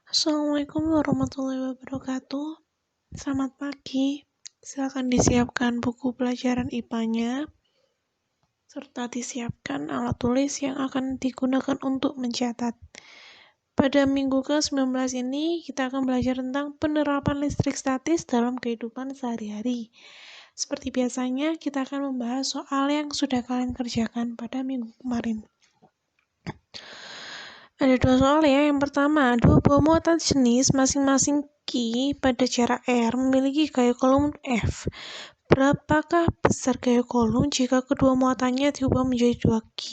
Assalamualaikum warahmatullahi wabarakatuh. Selamat pagi. Silakan disiapkan buku pelajaran IPA-nya, serta disiapkan alat tulis yang akan digunakan untuk mencatat. Pada minggu ke-19 ini, kita akan belajar tentang penerapan listrik statis dalam kehidupan sehari-hari. Seperti biasanya, kita akan membahas soal yang sudah kalian kerjakan pada minggu kemarin. Ada dua soal ya. Yang pertama, dua buah muatan jenis masing-masing Q pada jarak R memiliki gaya kolom F. Berapakah besar gaya kolom jika kedua muatannya diubah menjadi 2Q?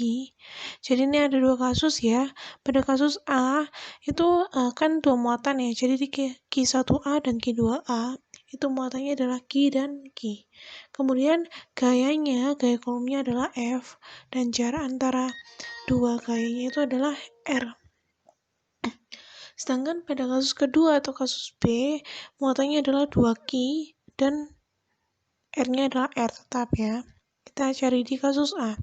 Jadi ini ada dua kasus ya. Pada kasus A, itu kan dua muatan ya. Jadi di Q1A dan Q2A, itu muatannya adalah Q dan Q. Kemudian gaya kolomnya adalah F, dan jarak antara dua gayanya itu adalah R. Sedangkan pada kasus kedua atau kasus B, muatannya adalah 2Q dan R-nya adalah R tetap ya. Kita cari di kasus A.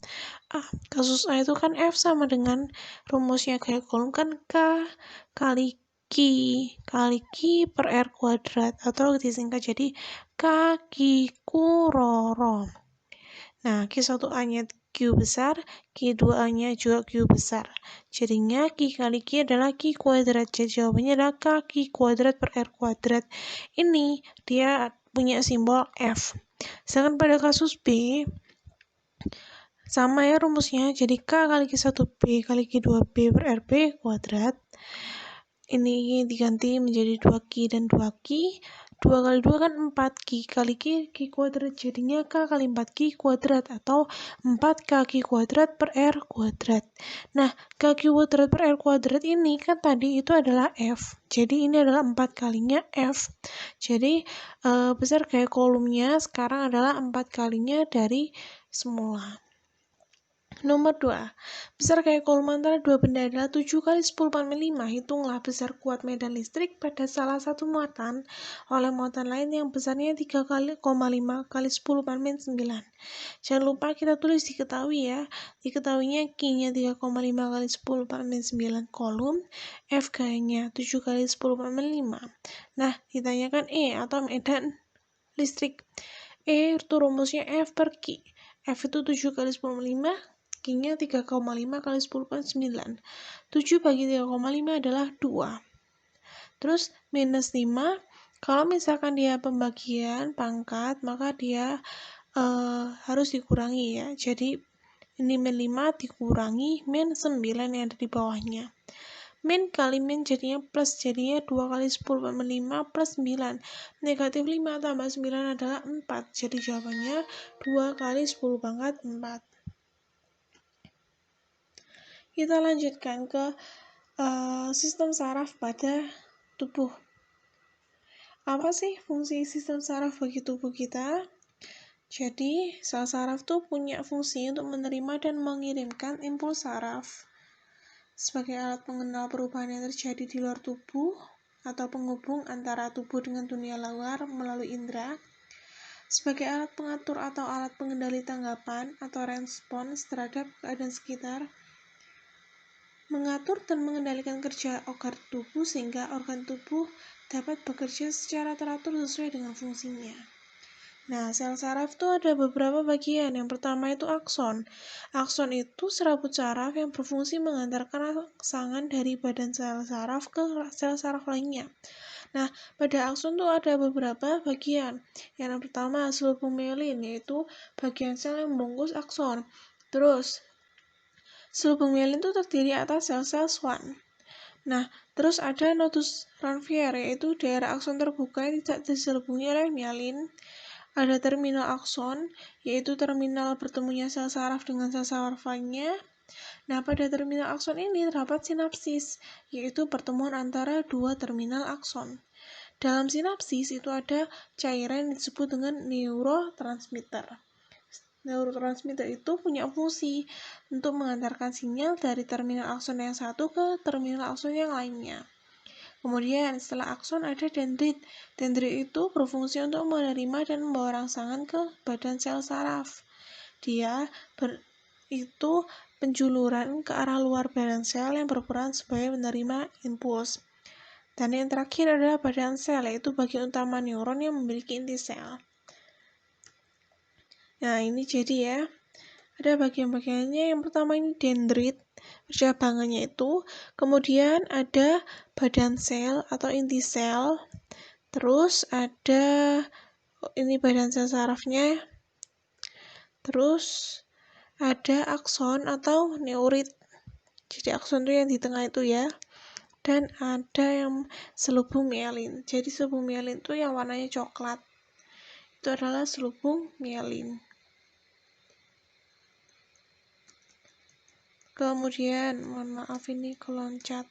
Kasus A itu kan F sama dengan rumusnya gaya kolom kan K kali Q per R kuadrat, atau disingkat jadi K Q Rho. Nah, Q1A-nya Q besar, Q2A-nya juga Q besar. Jadinya Q kali Q adalah Q kuadrat. Jadi jawabannya adalah K Q kuadrat per R kuadrat. Ini dia punya simbol F. Sedangkan pada kasus B, sama ya rumusnya. Jadi K kali Q1B kali Q2B per RB kuadrat. Ini diganti menjadi 2Q dan 2Q. 2 kali 2 kan 4Q kali Q kuadrat, jadinya K kali 4Q kuadrat, atau 4K kuadrat per R kuadrat. Nah, K kuadrat per R kuadrat ini kan tadi itu adalah F. Jadi ini adalah 4 kalinya F. Jadi besar gaya kolomnya sekarang adalah 4 kalinya dari semula. Nomor 2, besar gaya kolom antara dua benda adalah 7 kali 10 × 5. Hitunglah besar kuat medan listrik pada salah satu muatan oleh muatan lain yang besarnya 3,5 kali 10 × 9. Jangan lupa kita tulis diketahui ya. Diketahuinya Q-nya 3,5 kali 10 × 9 kolom, F gayanya 7 kali 10 × 5. Nah, ditanyakan E atau medan listrik. E itu rumusnya F per Q. F itu 7 kali 10 × 5, Q-nya 3,5 kali 10 × 9. 7 bagi 3,5 adalah 2. Terus minus 5, kalau misalkan dia pembagian pangkat, maka dia harus dikurangi ya. Jadi ini min 5 dikurangi min 9 yang ada di bawahnya. Min kali min jadinya plus, jadinya 2 kali 10 × 5 plus 9. Negatif 5 tambah 9 adalah 4. Jadi jawabannya 2 kali 10 pangkat 4. Kita lanjutkan ke sistem saraf pada tubuh. Apa sih fungsi sistem saraf bagi tubuh kita? Jadi, sel saraf tuh punya fungsi untuk menerima dan mengirimkan impuls saraf sebagai alat pengenal perubahan yang terjadi di luar tubuh atau penghubung antara tubuh dengan dunia luar melalui indera, sebagai alat pengatur atau alat pengendali tanggapan atau respons terhadap keadaan sekitar, mengatur dan mengendalikan kerja organ tubuh sehingga organ tubuh dapat bekerja secara teratur sesuai dengan fungsinya. Nah, sel saraf itu ada beberapa bagian. Yang pertama itu akson. Akson itu serabut saraf yang berfungsi mengantarkan rangsangan dari badan sel saraf ke sel saraf lainnya. Nah, pada akson itu ada beberapa bagian. Yang pertama, sulbum-myelin, yaitu bagian sel yang membungkus akson. Terus, sulbum-myelin itu terdiri atas sel-sel Schwann. Nah, terus ada nodus Ranvier, yaitu daerah akson terbuka yang tidak diselubungi oleh myelin. Ada terminal akson, yaitu terminal bertemunya sel saraf dengan sel saraf lainnya. Nah, pada terminal akson ini terdapat sinapsis, yaitu pertemuan antara dua terminal akson. Dalam sinapsis itu ada cairan yang disebut dengan neurotransmitter. Neurotransmitter itu punya fungsi untuk mengantarkan sinyal dari terminal akson yang satu ke terminal akson yang lainnya. Kemudian setelah akson ada dendrit. Dendrit itu berfungsi untuk menerima dan membawa rangsangan ke badan sel saraf. Dia itu penjuluran ke arah luar badan sel yang berperan sebagai penerima impuls. Dan yang terakhir adalah badan sel, yaitu bagian utama neuron yang memiliki inti sel. Nah, ini jadi ya, ada bagian-bagiannya. Yang pertama ini dendrit, percabangannya itu. Kemudian ada badan sel atau inti sel. Terus ada ini badan sel sarafnya. Terus ada akson atau neurit. Jadi akson itu yang di tengah itu ya. Dan ada yang selubung mielin. Jadi selubung mielin itu yang warnanya coklat. Itu adalah selubung mielin. Kemudian, mohon maaf ini keloncat.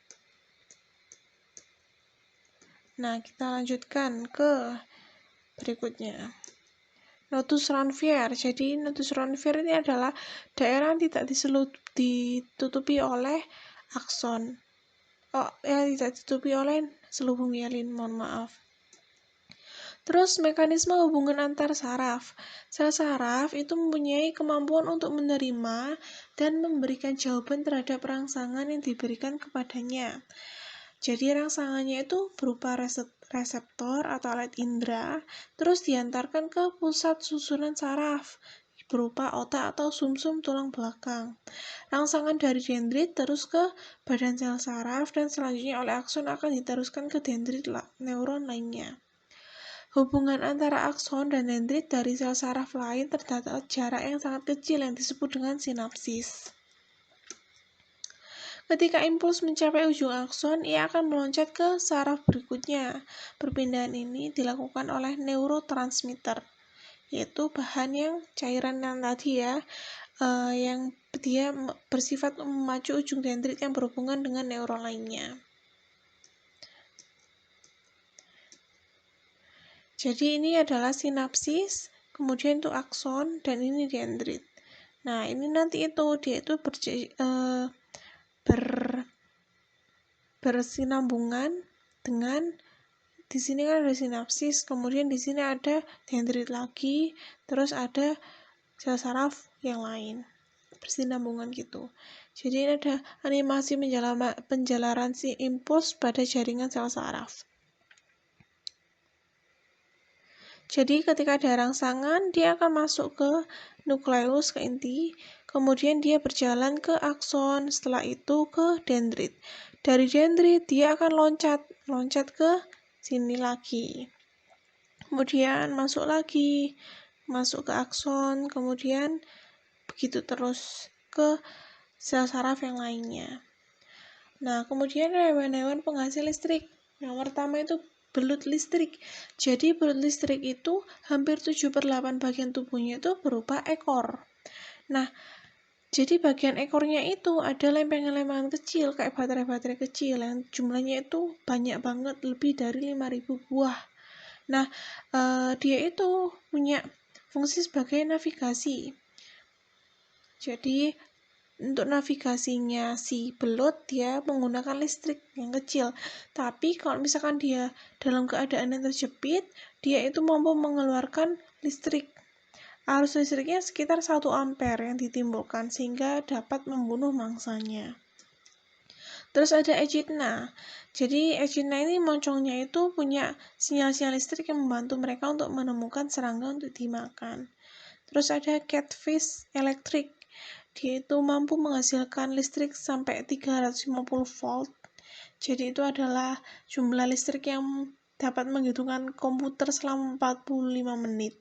Nah, kita lanjutkan ke berikutnya. Nodus Ranvier. Jadi, nodus Ranvier ini adalah daerah yang tidak ditutupi oleh akson. Yang tidak ditutupi oleh selubung mielin, mohon maaf. Terus mekanisme hubungan antar saraf. Sel saraf itu mempunyai kemampuan untuk menerima dan memberikan jawaban terhadap rangsangan yang diberikan kepadanya. Jadi rangsangannya itu berupa reseptor atau alat indera, terus diantarkan ke pusat susunan saraf berupa otak atau sumsum tulang belakang. Rangsangan dari dendrit terus ke badan sel saraf dan selanjutnya oleh akson akan diteruskan ke dendrit neuron lainnya. Hubungan antara akson dan dendrit dari sel saraf lain terdapat jarak yang sangat kecil yang disebut dengan sinapsis. Ketika impuls mencapai ujung akson, ia akan meloncat ke saraf berikutnya. Perpindahan ini dilakukan oleh neurotransmitter, yaitu bahan yang cairan yang tadi ya, yang dia bersifat memacu ujung dendrit yang berhubungan dengan neuron lainnya. Jadi ini adalah sinapsis, kemudian itu akson, dan ini dendrit. Nah, ini nanti dia itu bersinambungan dengan di sini kan ada sinapsis, kemudian di sini ada dendrit lagi, terus ada sel saraf yang lain bersinambungan gitu. Jadi ini ada animasi penjalaran si impuls pada jaringan sel saraf. Jadi ketika ada rangsangan, dia akan masuk ke nukleus, ke inti, kemudian dia berjalan ke akson, setelah itu ke dendrit. Dari dendrit dia akan loncat ke sini lagi. Kemudian masuk lagi, masuk ke akson, kemudian begitu terus ke sel saraf yang lainnya. Nah, kemudian hewan-hewan penghasil listrik. Yang pertama itu belut listrik. Jadi belut listrik itu hampir 7/8 bagian tubuhnya itu berupa ekor. Nah, jadi bagian ekornya itu ada lempengan-lempengan kecil kayak baterai-baterai kecil yang jumlahnya itu banyak banget, lebih dari 5.000 buah. Nah, dia itu punya fungsi sebagai navigasi. Jadi untuk navigasinya si belut dia menggunakan listrik yang kecil. Tapi kalau misalkan dia dalam keadaan yang terjepit, dia itu mampu mengeluarkan listrik. Arus listriknya sekitar 1 ampere yang ditimbulkan sehingga dapat membunuh mangsanya. Terus ada echidna. Jadi echidna ini moncongnya itu punya sinyal-sinyal listrik yang membantu mereka untuk menemukan serangga untuk dimakan. Terus ada catfish elektrik. Dia itu mampu menghasilkan listrik sampai 350 volt. Jadi itu adalah jumlah listrik yang dapat menghitungkan komputer selama 45 menit.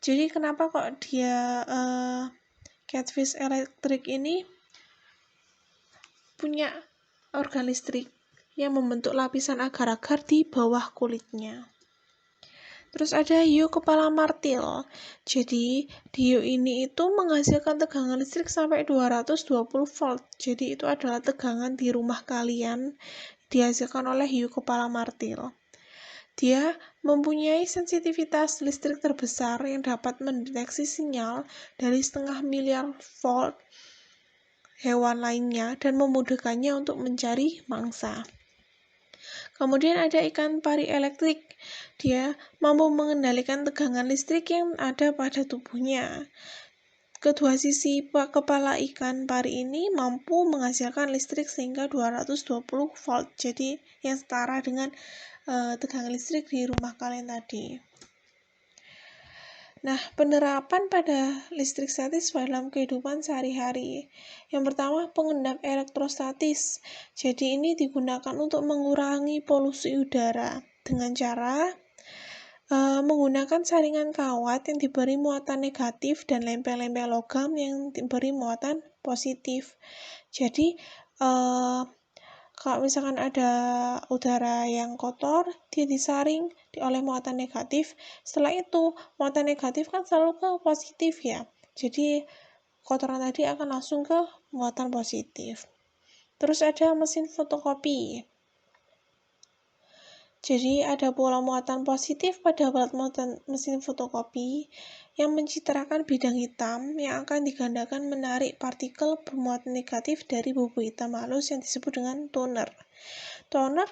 Jadi kenapa kok dia catfish elektrik ini punya organ listrik yang membentuk lapisan agar-agar di bawah kulitnya. Terus ada hiu kepala martil. Jadi hiu ini itu menghasilkan tegangan listrik sampai 220 volt. Jadi itu adalah tegangan di rumah kalian dihasilkan oleh hiu kepala martil. Dia mempunyai sensitivitas listrik terbesar yang dapat mendeteksi sinyal dari 0,5 miliar volt hewan lainnya dan memudahkannya untuk mencari mangsa. Kemudian ada ikan pari elektrik. Dia mampu mengendalikan tegangan listrik yang ada pada tubuhnya. Kedua sisi kepala ikan pari ini mampu menghasilkan listrik sehingga 220 volt, jadi yang setara dengan tegangan listrik di rumah kalian tadi. Nah, penerapan pada listrik statis dalam kehidupan sehari-hari. Yang pertama, pengendap elektrostatis. Jadi ini digunakan untuk mengurangi polusi udara dengan cara menggunakan saringan kawat yang diberi muatan negatif dan lempeng-lempeng logam yang diberi muatan positif. Jadi, kalau misalkan ada udara yang kotor, dia disaring oleh muatan negatif. Setelah itu, muatan negatif kan selalu ke positif ya. Jadi, kotoran tadi akan langsung ke muatan positif. Terus ada mesin fotokopi. Jadi, ada pola muatan positif pada baut muatan mesin fotokopi yang mencitrakan bidang hitam yang akan digandakan menarik partikel bermuatan negatif dari bubuk hitam halus yang disebut dengan toner. Toner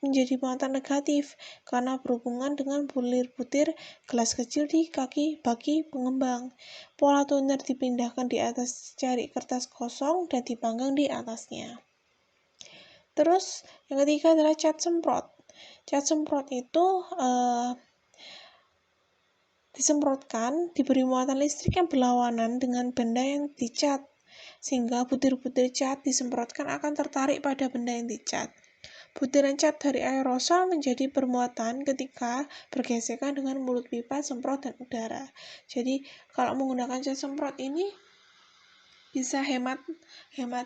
menjadi muatan negatif karena berhubungan dengan bulir-butir gelas kecil di kaki bagi pengembang. Pola toner dipindahkan di atas cari kertas kosong dan dipanggang di atasnya. Terus, yang ketiga adalah cat semprot. Cat semprot itu disemprotkan, diberi muatan listrik yang berlawanan dengan benda yang dicat, sehingga butir-butir cat disemprotkan akan tertarik pada benda yang dicat. Butiran cat dari aerosol menjadi bermuatan ketika bergesekan dengan mulut pipa semprot dan udara. Jadi, kalau menggunakan cat semprot ini bisa hemat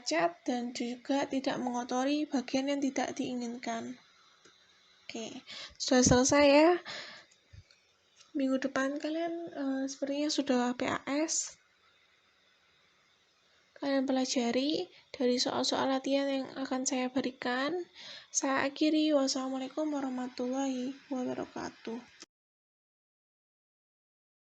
cat dan juga tidak mengotori bagian yang tidak diinginkan. Oke, sudah selesai ya. Minggu depan kalian sepertinya sudah PAS. Kalian pelajari dari soal-soal latihan yang akan saya berikan. Saya akhiri. Wassalamualaikum warahmatullahi wabarakatuh.